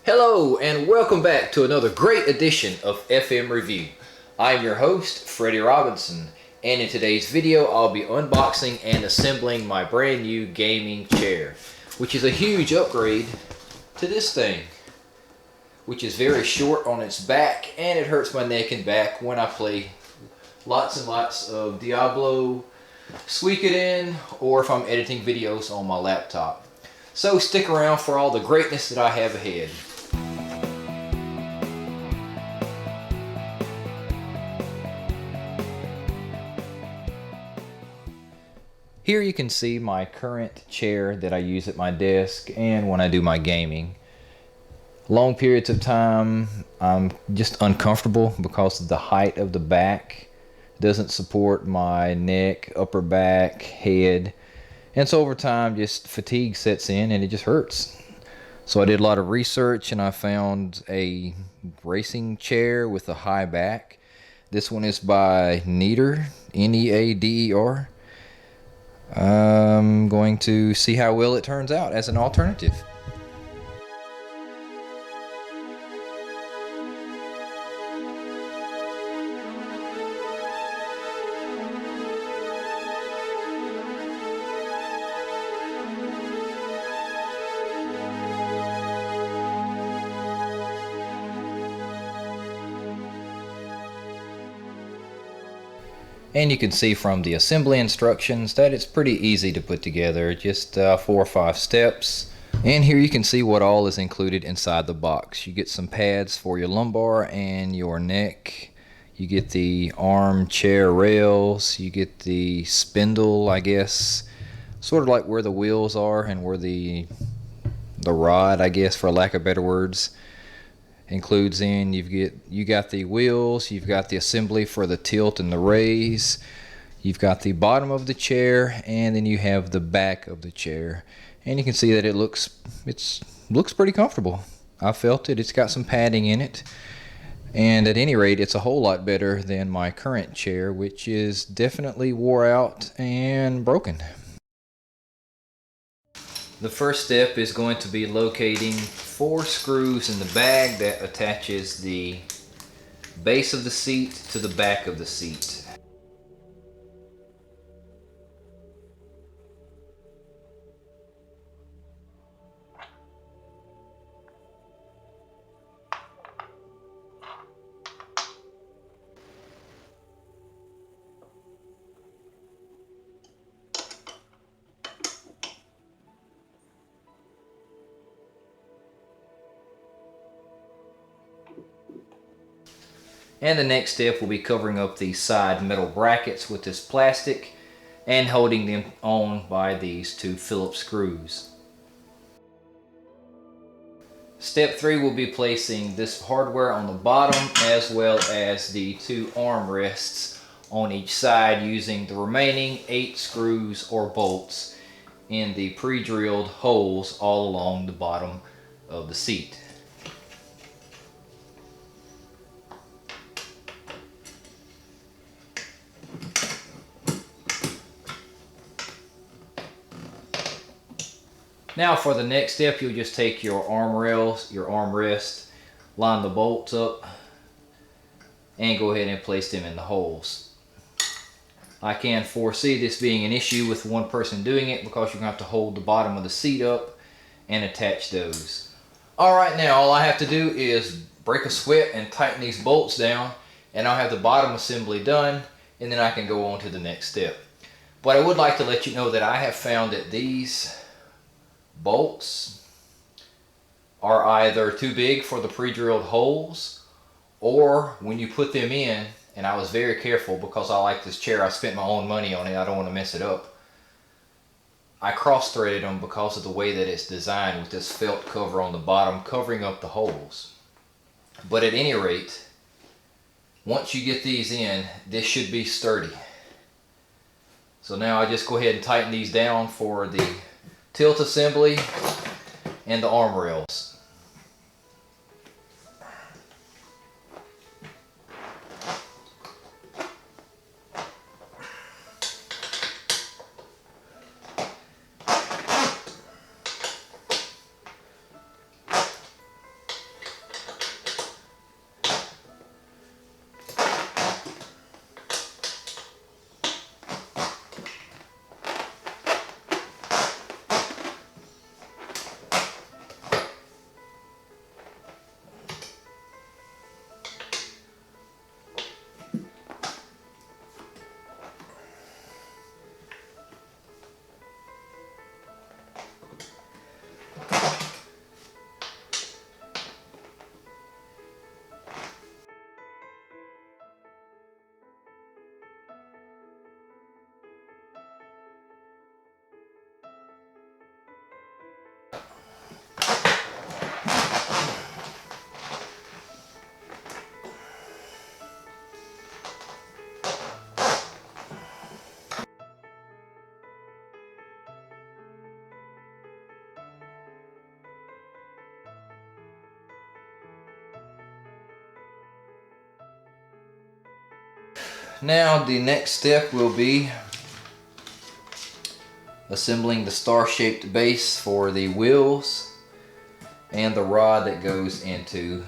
Hello and welcome back to another great edition of FMRevu. I'm your host, Freddie Robinson, and in today's video I'll be unboxing and assembling my brand new gaming chair, which is a huge upgrade to this thing, which is very short on its back and it hurts my neck and back when I play lots and lots of Diablo, Squeak It In, or if I'm editing videos on my laptop. So stick around for all the greatness that I have ahead. Here you can see my current chair that I use at my desk and when I do my gaming. Long periods of time I'm just uncomfortable because of the height of the back. It doesn't support my neck, upper back, head. And so over time just fatigue sets in and it just hurts. So I did a lot of research and I found a racing chair with a high back. This one is by Neader, Neader. I'm going to see how well it turns out as an alternative. And you can see from the assembly instructions that it's pretty easy to put together, just 4 or 5 steps. And here you can see what all is included inside the box. You get some pads for your lumbar and your neck. You get the armchair rails. You get the spindle, I guess, sort of like where the wheels are and where the rod, I guess, for lack of better words, includes in. You got the wheels, you've got the assembly for the tilt and the raise, you've got the bottom of the chair, and then you have the back of the chair. And you can see that it looks pretty comfortable. I felt it. It's got some padding in it. And at any rate, it's a whole lot better than my current chair, which is definitely wore out and broken. The first step is going to be locating 4 screws in the bag that attaches the base of the seat to the back of the seat. And the next step will be covering up the side metal brackets with this plastic and holding them on by these 2 Phillips screws. Step 3 will be placing this hardware on the bottom as well as the 2 armrests on each side using the remaining 8 screws or bolts in the pre-drilled holes all along the bottom of the seat. Now for the next step, you'll just take your arm rails, your armrest, line the bolts up, and go ahead and place them in the holes. I can foresee this being an issue with one person doing it because you're going to have to hold the bottom of the seat up and attach those. Alright, now all I have to do is break a sweat and tighten these bolts down, and I'll have the bottom assembly done, and then I can go on to the next step. But I would like to let you know that I have found that these bolts are either too big for the pre-drilled holes, or when you put them in, and I was very careful because I like this chair, I spent my own money on it, I don't want to mess it up, I cross-threaded them because of the way that it's designed with this felt cover on the bottom covering up the holes. But at any rate, once you get these in, this should be sturdy. So now I just go ahead and tighten these down for the tilt assembly and the arm rails. Now the next step will be assembling the star-shaped base for the wheels and the rod that goes into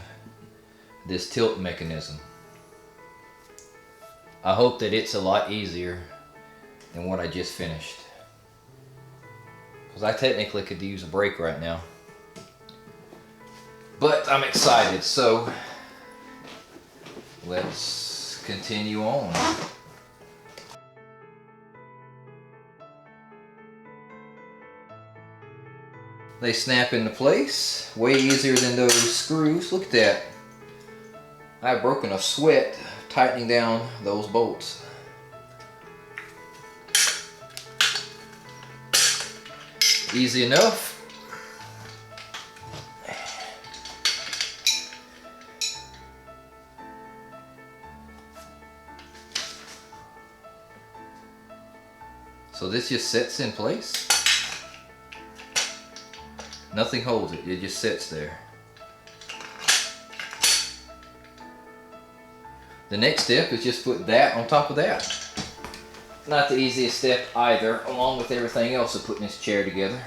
this tilt mechanism. I hope that it's a lot easier than what I just finished, because I technically could use a break right now. But I'm excited, so let's continue on. They snap into place way easier than those screws. Look at that. I've broken a sweat tightening down those bolts. Easy enough. So this just sets in place. Nothing holds it, it just sits there. The next step is just put that on top of that. Not the easiest step either, along with everything else of putting this chair together.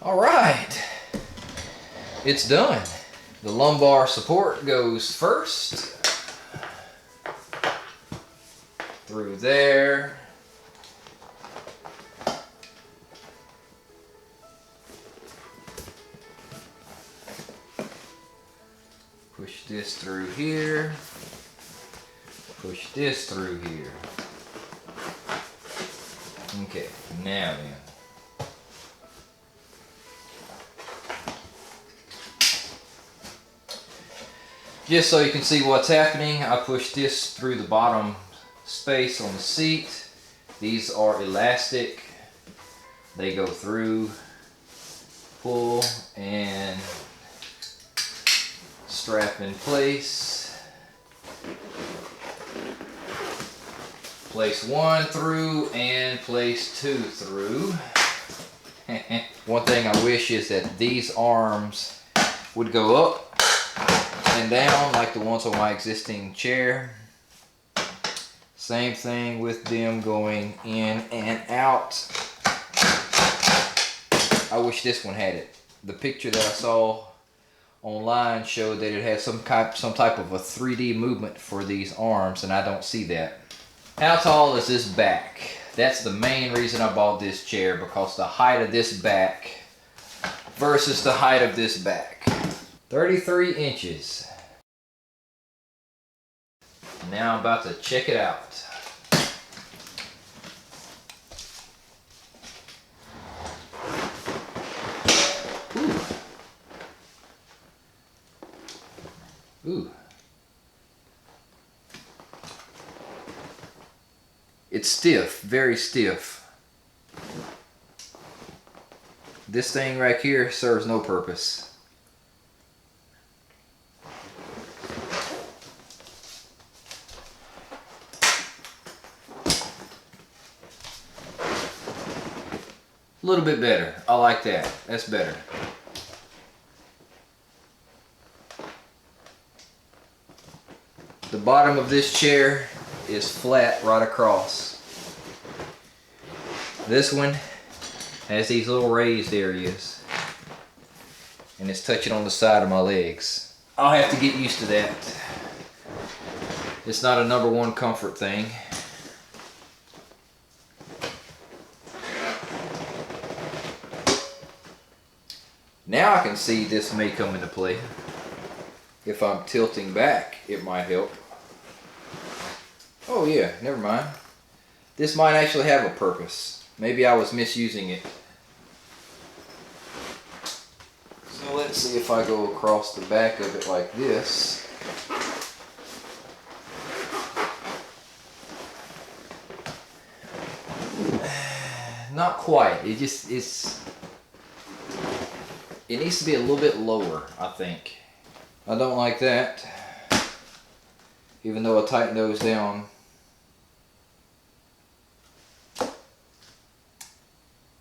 Alright, it's done. The lumbar support goes first, through there, push this through here, push this through here. Okay, now then. Just so you can see what's happening, I push this through the bottom space on the seat. These are elastic. They go through, pull, and strap in place. Place one through and place two through. One thing I wish is that these arms would go up and down like the ones on my existing chair. Same thing with them going in and out. I wish this one had it. The picture that I saw online showed that it had some type of a 3D movement for these arms, and I don't see that. How tall is this back? That's the main reason I bought this chair, because the height of this back versus the height of this back. 33 inches. Now I'm about to check it out. Ooh. It's stiff, very stiff. This thing right here serves no purpose. A little bit better. I like that. That's better. The bottom of this chair is flat right across. This one has these little raised areas, and it's touching on the side of my legs. I'll have to get used to that. It's not a #1 comfort thing. Now I can see this may come into play. If I'm tilting back, it might help. Oh yeah, never mind. This might actually have a purpose. Maybe I was misusing it. So let's see if I go across the back of it like this. Not quite. It needs to be a little bit lower, I think. I don't like that. Even though I tighten those down.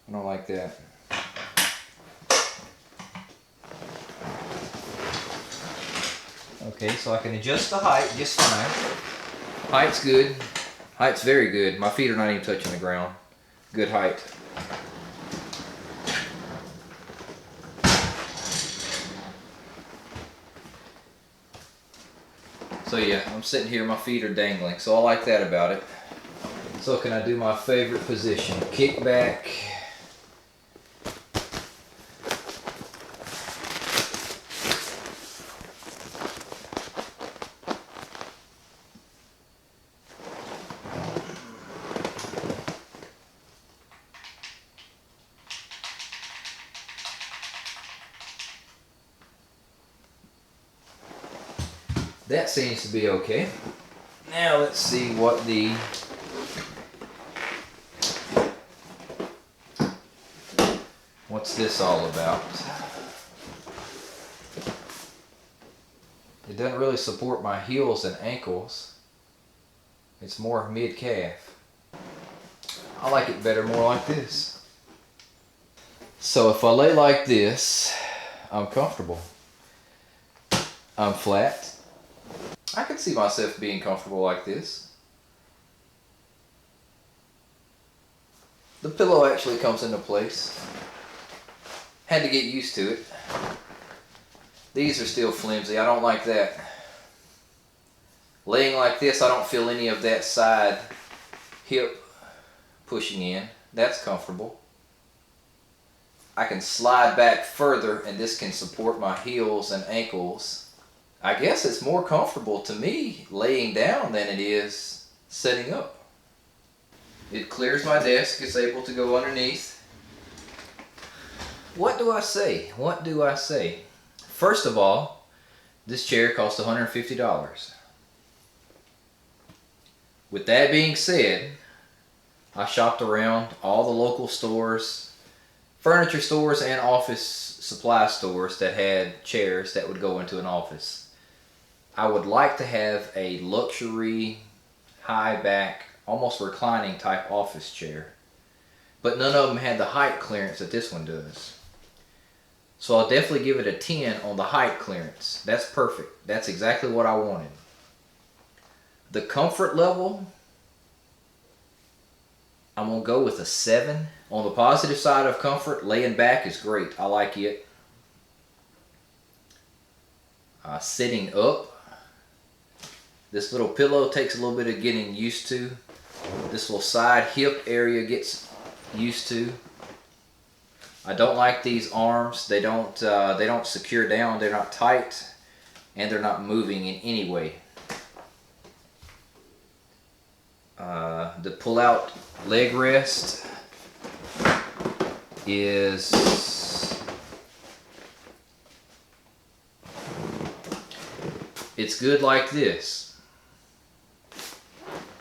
I don't like that. Okay, so I can adjust the height just fine. Height's good. Height's very good. My feet are not even touching the ground. Good height. So yeah, I'm sitting here, my feet are dangling, so I like that about it. So can I do my favorite position? Kick back. That seems to be okay. Now let's see what what's this all about? It doesn't really support my heels and ankles. It's more mid-calf. I like it better more like this. So if I lay like this, I'm comfortable. I'm flat. I can see myself being comfortable like this. The pillow actually comes into place. Had to get used to it. These are still flimsy. I don't like that. Laying like this, I don't feel any of that side hip pushing in. That's comfortable. I can slide back further and this can support my heels and ankles. I guess it's more comfortable to me laying down than it is sitting up. It clears my desk. It's able to go underneath. What do I say? What do I say? First of all, this chair cost $150. With that being said, I shopped around all the local stores, furniture stores and office supply stores that had chairs that would go into an office. I would like to have a luxury, high back, almost reclining type office chair. But none of them had the height clearance that this one does. So I'll definitely give it a 10 on the height clearance. That's perfect. That's exactly what I wanted. The comfort level, I'm going to go with a 7. On the positive side of comfort, laying back is great. I like it. Sitting up, this little pillow takes a little bit of getting used to. This little side hip area gets used to. I don't like these arms. They don't secure down. They're not tight, and they're not moving in any way. The pull-out leg rest is it's good like this.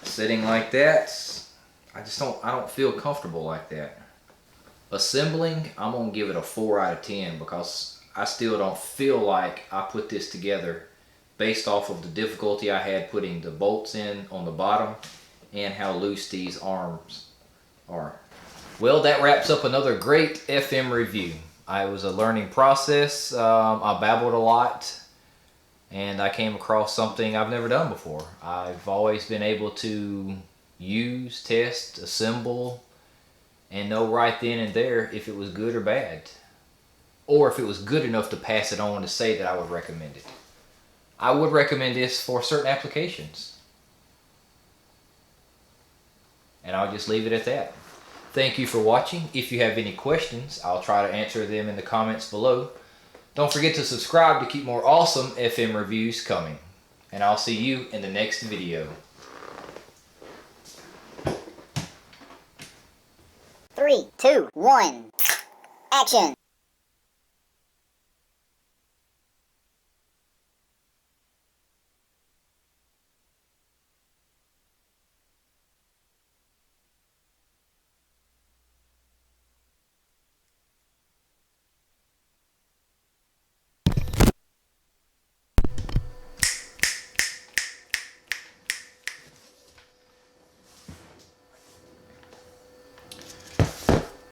Sitting like that, I don't feel comfortable like that. Assembling, I'm gonna give it a 4 out of 10 because I still don't feel like I put this together based off of the difficulty I had putting the bolts in on the bottom and how loose these arms are. Well, that wraps up another great FMRevu. It was a learning process. I babbled a lot and I came across something I've never done before. I've always been able to use, test, assemble, and know right then and there if it was good or bad. Or if it was good enough to pass it on to say that I would recommend it. I would recommend this for certain applications. And I'll just leave it at that. Thank you for watching. If you have any questions, I'll try to answer them in the comments below. Don't forget to subscribe to keep more awesome FMRevus coming. And I'll see you in the next video. 3, 2, 1, action!